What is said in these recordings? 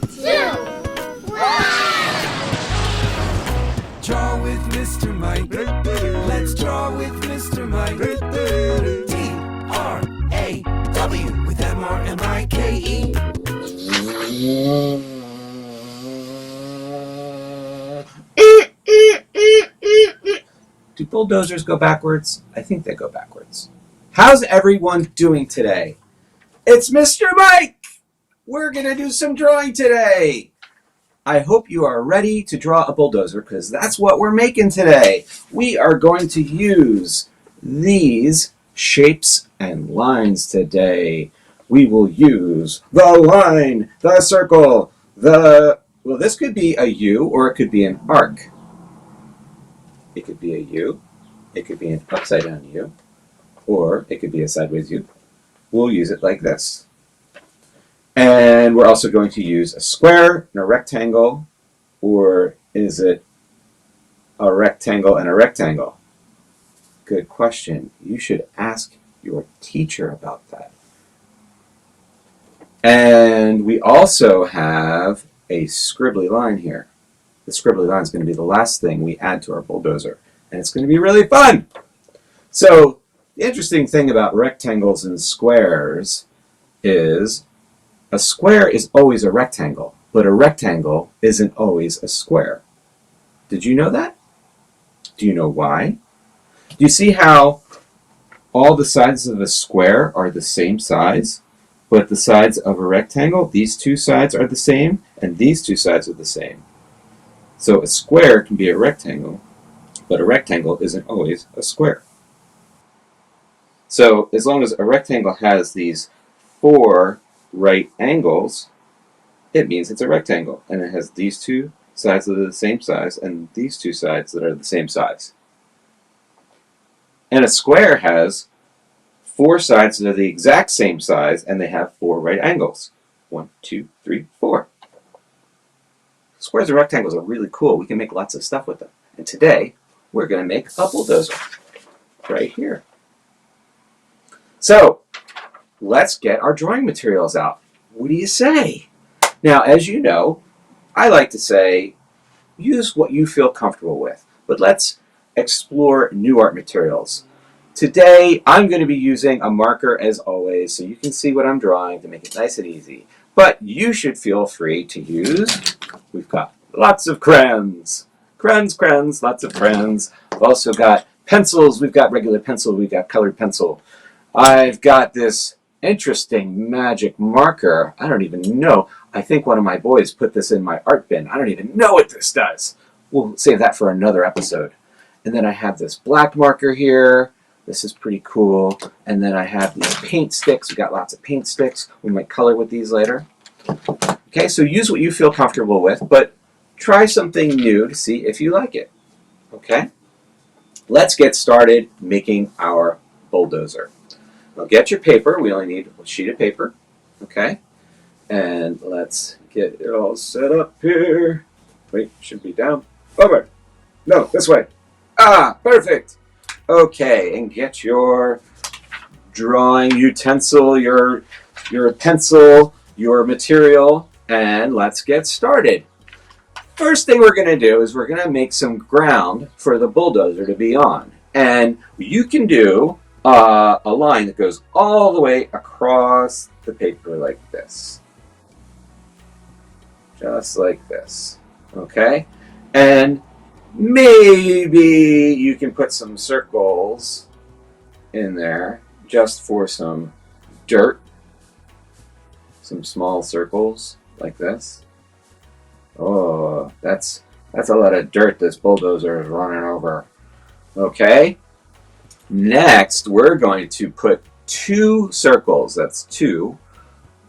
2, 1. Draw with Mr. Mike. Let's draw with Mr. Mike. D-R-A-W with M-R-M-I-K-E. Do bulldozers go backwards? I think they go backwards. How's everyone doing today? It's Mr. Mike! We're going to do some drawing today. I hope you are ready to draw a bulldozer because that's what we're making today. We are going to use these shapes and lines today. We will use the line, the circle, well, this could be a U or it could be an arc. It could be a U, it could be an upside down U, or it could be a sideways U. We'll use it like this. And we're also going to use a square and a rectangle, or is it a rectangle and a rectangle? Good question. You should ask your teacher about that. And we also have a scribbly line here. The scribbly line is going to be the last thing we add to our bulldozer, and it's going to be really fun. So the interesting thing about rectangles and squares is a square is always a rectangle, but a rectangle isn't always a square. Did you know that? Do you know why? Do you see how all the sides of a square are the same size, but the sides of a rectangle, these two sides are the same, and these two sides are the same? So a square can be a rectangle, but a rectangle isn't always a square. So as long as a rectangle has these 4 right angles, it means it's a rectangle. And it has these two sides that are the same size and these two sides that are the same size. And a square has 4 sides that are the exact same size and they have 4 right angles. 1, 2, 3, 4. Squares and rectangles are really cool. We can make lots of stuff with them. And today, we're going to make a bulldozer right here. So, let's get our drawing materials out. What do you say? Now, as you know, I like to say, use what you feel comfortable with. But let's explore new art materials. Today, I'm going to be using a marker as always, so you can see what I'm drawing to make it nice and easy. But you should feel free to use, we've got lots of crayons. Crayons, lots of crayons. I've also got pencils. We've got regular pencil. We've got colored pencil. I've got this interesting magic marker. I don't even know. I think one of my boys put this in my art bin. I don't even know what this does. We'll save that for another episode. And then I have this black marker here. This is pretty cool. And then I have these paint sticks. We've got lots of paint sticks. We might color with these later. Okay, so use what you feel comfortable with, but try something new to see if you like it. Okay? Let's get started making our bulldozer. Now get your paper. We only need a sheet of paper. Okay? And let's get it all set up here. Wait, should be down. Over. No, this way. Ah, perfect. Okay, and get your drawing utensil, your pencil, your material, and let's get started. First thing we're going to do is we're going to make some ground for the bulldozer to be on. And you can do a line that goes all the way across the paper like this. Just like this. Okay? And maybe you can put some circles in there just for some dirt. Some small circles like this. Oh, that's a lot of dirt this bulldozer is running over. Okay? Next, we're going to put 2 circles. That's 2.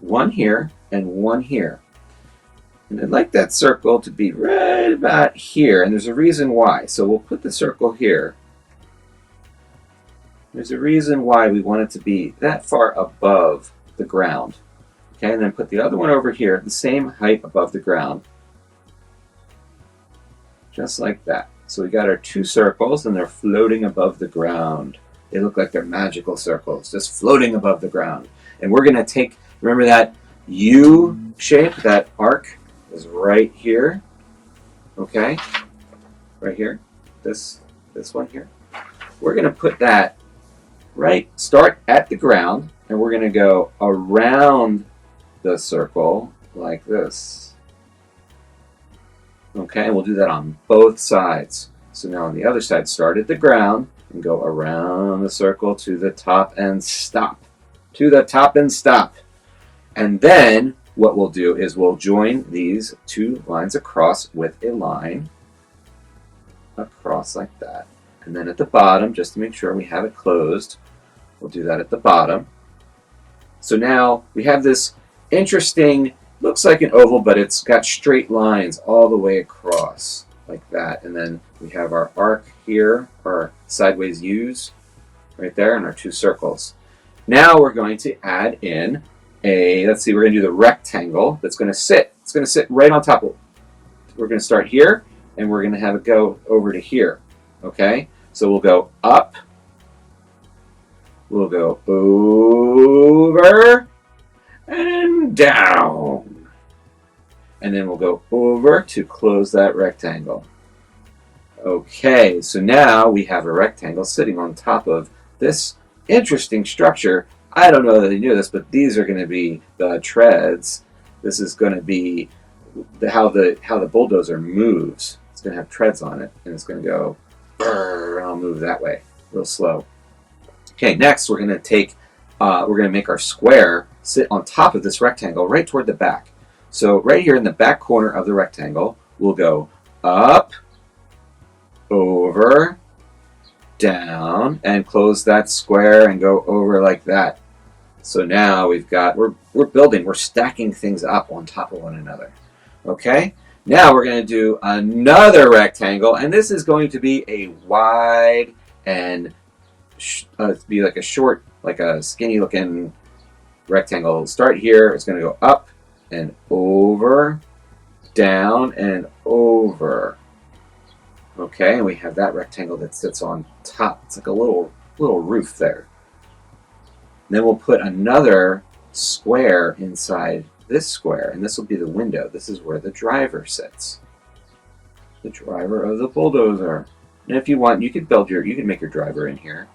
One here and one here. And I'd like that circle to be right about here, and there's a reason why. So we'll put the circle here. There's a reason why we want it to be that far above the ground. Okay, and then put the other one over here, the same height above the ground. Just like that. So we got our 2 circles, and they're floating above the ground. They look like they're magical circles, just floating above the ground. And we're going to take, remember that U shape, that arc? is right here. Okay, right here. This one here. We're going to put that start at the ground, and we're going to go around the circle like this. Okay, and we'll do that on both sides. So now on the other side, start at the ground and go around the circle to the top and stop. To the top and stop. And then what we'll do is we'll join these two lines across with a line across like that. And then at the bottom, just to make sure we have it closed, we'll do that at the bottom. So now we have this interesting, looks like an oval, but it's got straight lines all the way across like that. And then we have our arc here, our sideways U's right there, and our two circles. Now we're going to add in let's see, we're going to do the rectangle that's going to sit. It's going to sit right on top of, we're going to start here, and we're going to have it go over to here. Okay? So we'll go up, we'll go over, and down. And then we'll go over to close that rectangle. Okay, so now we have a rectangle sitting on top of this interesting structure. I don't know that they knew this, but these are going to be the treads. This is going to be how the bulldozer moves. It's going to have treads on it, and it's going to go, and I'll move that way, real slow. Okay, next we're going to take, we're going to make our square sit on top of this rectangle right toward the back. So right here in the back corner of the rectangle, we'll go up, over, down, and close that square and go over like that. So now we've got, we're building, we're stacking things up on top of one another. Okay? Now we're going to do another rectangle, and this is going to be a wide and be like a short, like a skinny looking rectangle. It'll start here, it's going to go up and over, down and over. Okay, and we have that rectangle that sits on top. It's like a little roof there. Then we'll put another square inside this square, and this will be the window. This is where the driver sits. The driver of the bulldozer. And if you want, you could make your driver in here.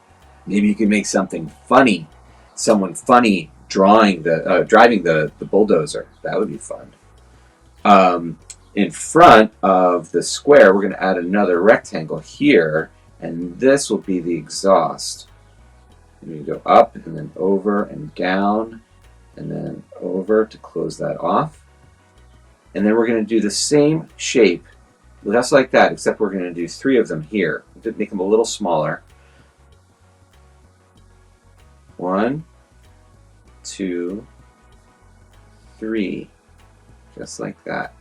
Maybe you can make something funny. Someone funny driving the bulldozer. That would be fun. In front of the square, we're going to add another rectangle here, and this will be the exhaust. And you go up and then over and down and then over to close that off. And then we're going to do the same shape, just like that, except we're going to do 3 of them here. Make them a little smaller. 1, 2, 3, just like that.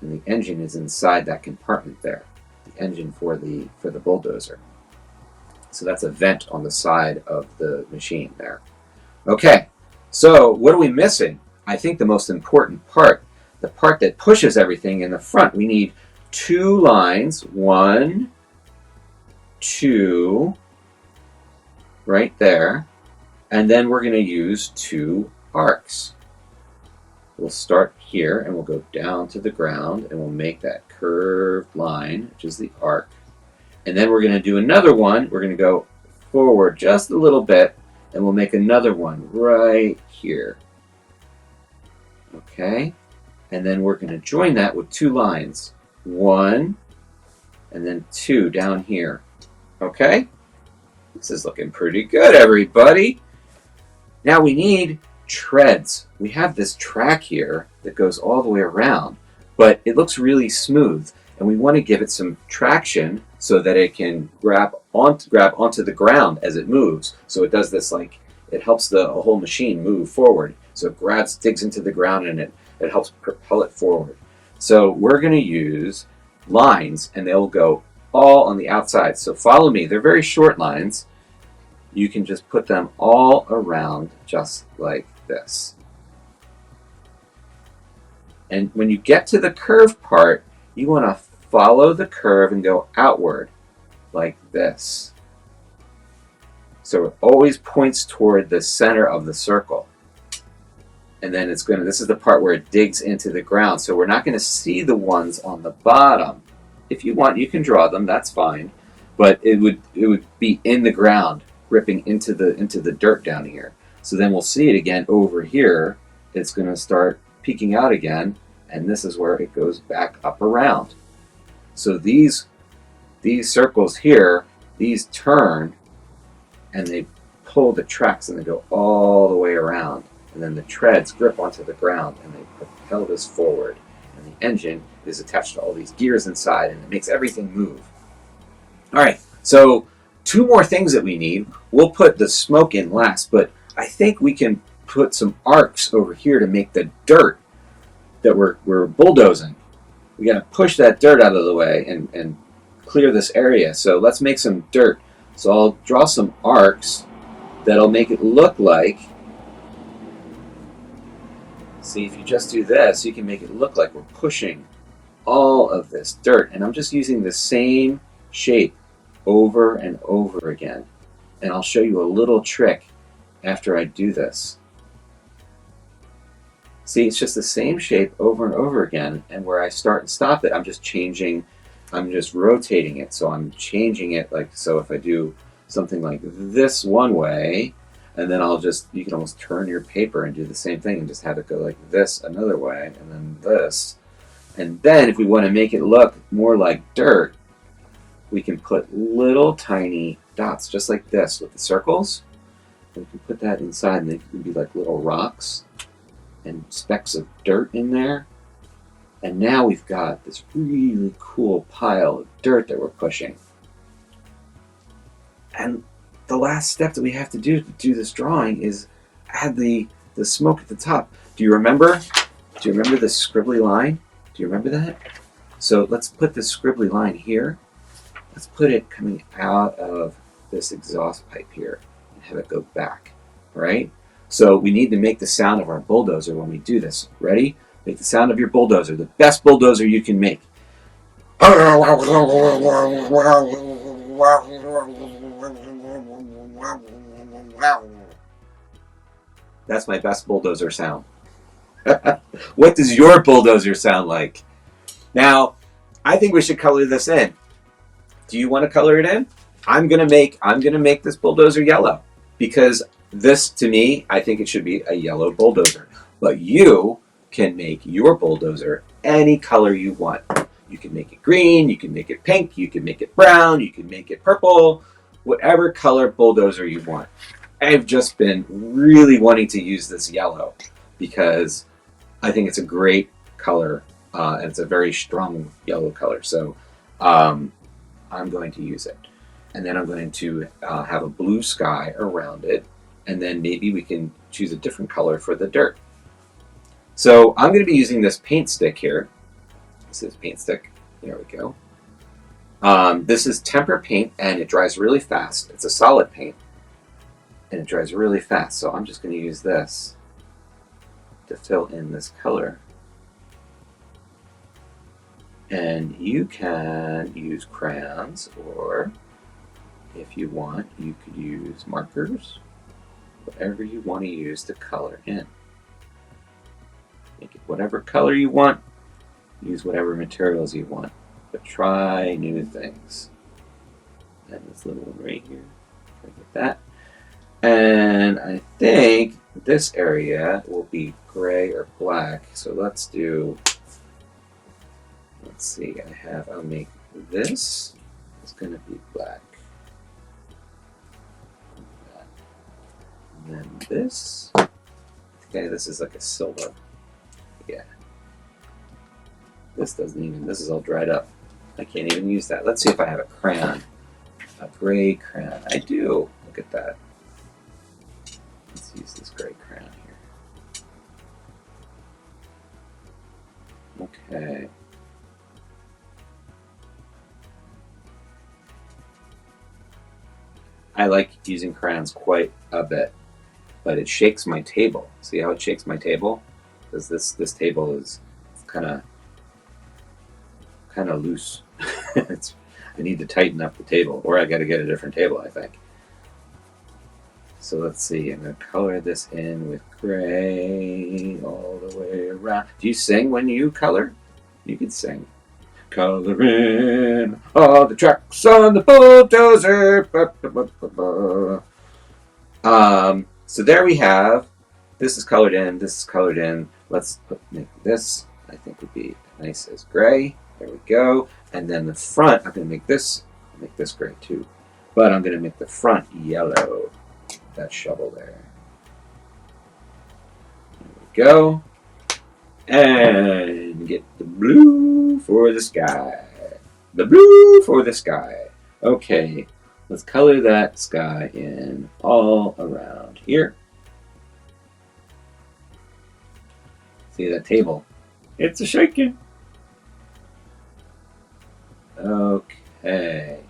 And the engine is inside that compartment there. The engine for the bulldozer. So that's a vent on the side of the machine there. Okay, so what are we missing? I think the most important part, the part that pushes everything in the front, we need 2 lines. 1, 2, right there. And then we're going to use 2 arcs. We'll start here and we'll go down to the ground and we'll make that curved line, which is the arc. And then we're going to do another one. We're going to go forward just a little bit and we'll make another one right here. Okay? And then we're going to join that with 2 lines. 1 and then 2 down here. Okay? This is looking pretty good, everybody. Now we need treads. We have this track here that goes all the way around, but it looks really smooth, and we want to give it some traction so that it can grab onto the ground as it moves. So it does this, like, it helps the whole machine move forward. So it digs into the ground, and it helps propel it forward. So we're going to use lines, and they'll go all on the outside. So follow me. They're very short lines. You can just put them all around just like this. And when you get to the curved part, you want to follow the curve and go outward like this. So it always points toward the center of the circle. and then it's going to, this is the part where it digs into the ground. So we're not going to see the ones on the bottom. If you want, you can draw them, that's fine. But it would be in the ground, ripping into the dirt down here. So then we'll see it again over here. It's going to start peeking out again, and this is where it goes back up around. So these circles here, these turn, and they pull the tracks, and they go all the way around. And then the treads grip onto the ground, and they propel this forward. And the engine is attached to all these gears inside, and it makes everything move. All right, so 2 more things that we need. We'll put the smoke in last, but I think we can put some arcs over here to make the dirt that we're bulldozing. We got to push that dirt out of the way and clear this area. So let's make some dirt. So I'll draw some arcs that'll make it look like, see, if you just do this, you can make it look like we're pushing all of this dirt. And I'm just using the same shape over and over again. And I'll show you a little trick after I do this. See, it's just the same shape over and over again, and where I start and stop it, I'm just changing, I'm just rotating it. So I'm changing it, like, so if I do something like this one way, and then I'll just, you can almost turn your paper and do the same thing and just have it go like this another way, and then this. And then if we want to make it look more like dirt, we can put little tiny dots just like this with the circles. And we can put that inside, and they can be like little rocks and specks of dirt in there. And now we've got this really cool pile of dirt that we're pushing. And the last step that we have to do this drawing is add the smoke at the top. Do you remember? Do you remember the scribbly line? Do you remember that? So let's put the scribbly line here. Let's put it coming out of this exhaust pipe here and have it go back, right? So we need to make the sound of our bulldozer when we do this. Ready? Make the sound of your bulldozer, the best bulldozer you can make. That's my best bulldozer sound. What does your bulldozer sound like? Now, I think we should color this in. Do you want to color it in? I'm gonna make this bulldozer yellow, because this, to me, I think it should be a yellow bulldozer. But you can make your bulldozer any color you want. You can make it green, you can make it pink, you can make it brown, you can make it purple, whatever color bulldozer you want. I've just been really wanting to use this yellow because I think it's a great color, and it's a very strong yellow color. So I'm going to use it. And then I'm going to have a blue sky around it. And then maybe we can choose a different color for the dirt. So I'm going to be using this paint stick here. This is paint stick. There we go. This is temper paint, and it dries really fast. It's a solid paint, and it dries really fast. So I'm just going to use this to fill in this color. And you can use crayons, or if you want, you could use markers. Whatever you want to use to color in. Make it whatever color you want. Use whatever materials you want. But try new things. And this little one right here. Try to get that. And I think this area will be gray or black. So let's do, let's see, I'll make this. It's going to be black. And then this. Okay, this is like a silver. Yeah. This is all dried up. I can't even use that. Let's see if I have a crayon. A gray crayon. I do. Look at that. Let's use this gray crayon here. Okay. I like using crayons quite a bit, but it shakes my table. See how it shakes my table? Because this table is kind of loose. I need to tighten up the table, or I got to get a different table, I think. So let's see, I'm going to color this in with gray all the way around. Do you sing when you color? You can sing. Color in all the tracks on the bulldozer. Ba, ba, ba, ba, ba. So there we have, this is colored in, this is colored in. Let's make this, I think would be nice as gray. There we go. And then the front, I'm going to make this gray too. But I'm going to make the front yellow. That shovel there. There we go. And get the blue for the sky. The blue for the sky. Okay, let's color that sky in all around here. See that table? It's a shaking. Okay.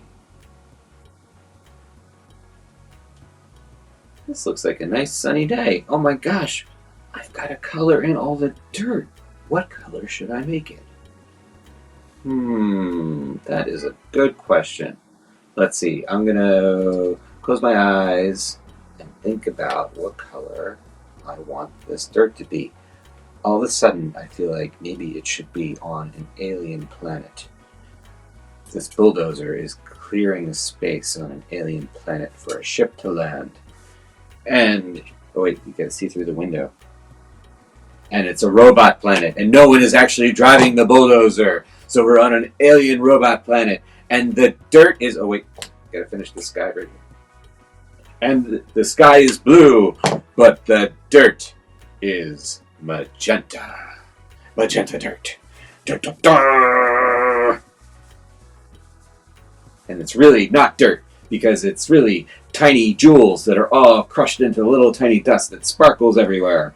This looks like a nice sunny day. Oh my gosh, I've got to color in all the dirt. What color should I make it? That is a good question. Let's see, I'm gonna close my eyes and think about what color I want this dirt to be. All of a sudden, I feel like maybe it should be on an alien planet. This bulldozer is clearing a space on an alien planet for a ship to land. And, oh wait, you can see through the window. And it's a robot planet, and no one is actually driving the bulldozer. So we're on an alien robot planet, and the dirt is, oh wait, gotta finish the sky right here. And the sky is blue, but the dirt is magenta. Magenta dirt. Dirt, dirt, dirt. And it's really not dirt, because it's really tiny jewels that are all crushed into little tiny dust that sparkles everywhere.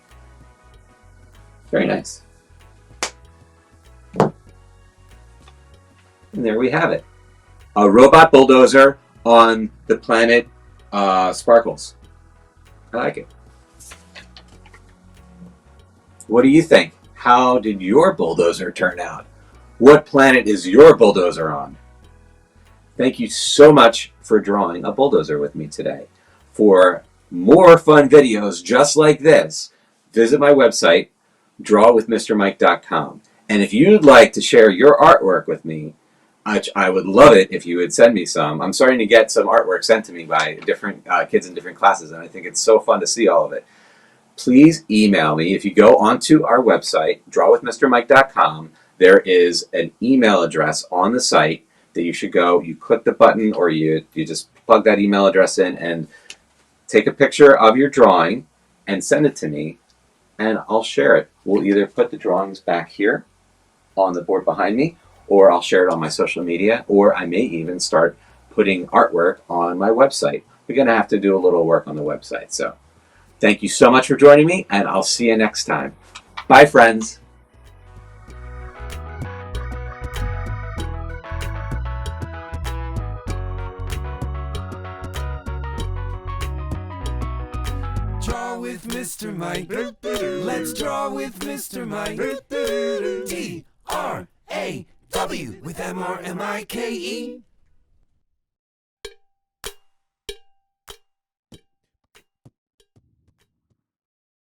Very nice. And there we have it. A robot bulldozer on the planet Sparkles. I like it. What do you think? How did your bulldozer turn out? What planet is your bulldozer on? Thank you so much for drawing a bulldozer with me today. For more fun videos just like this, visit my website, drawwithmrmike.com. And if you'd like to share your artwork with me, I would love it if you would send me some. I'm starting to get some artwork sent to me by different kids in different classes, and I think it's so fun to see all of it. Please email me. If you go onto our website, drawwithmrmike.com, there is an email address on the site that you should go. You click the button, or you just plug that email address in and take a picture of your drawing and send it to me, and I'll share it. We'll either put the drawings back here on the board behind me, or I'll share it on my social media, or I may even start putting artwork on my website. We're going to have to do a little work on the website. So thank you so much for joining me, and I'll see you next time. Bye, friends. Draw with Mr. Mike. Let's draw with Mr. Mike. DRAW with MRMIKE.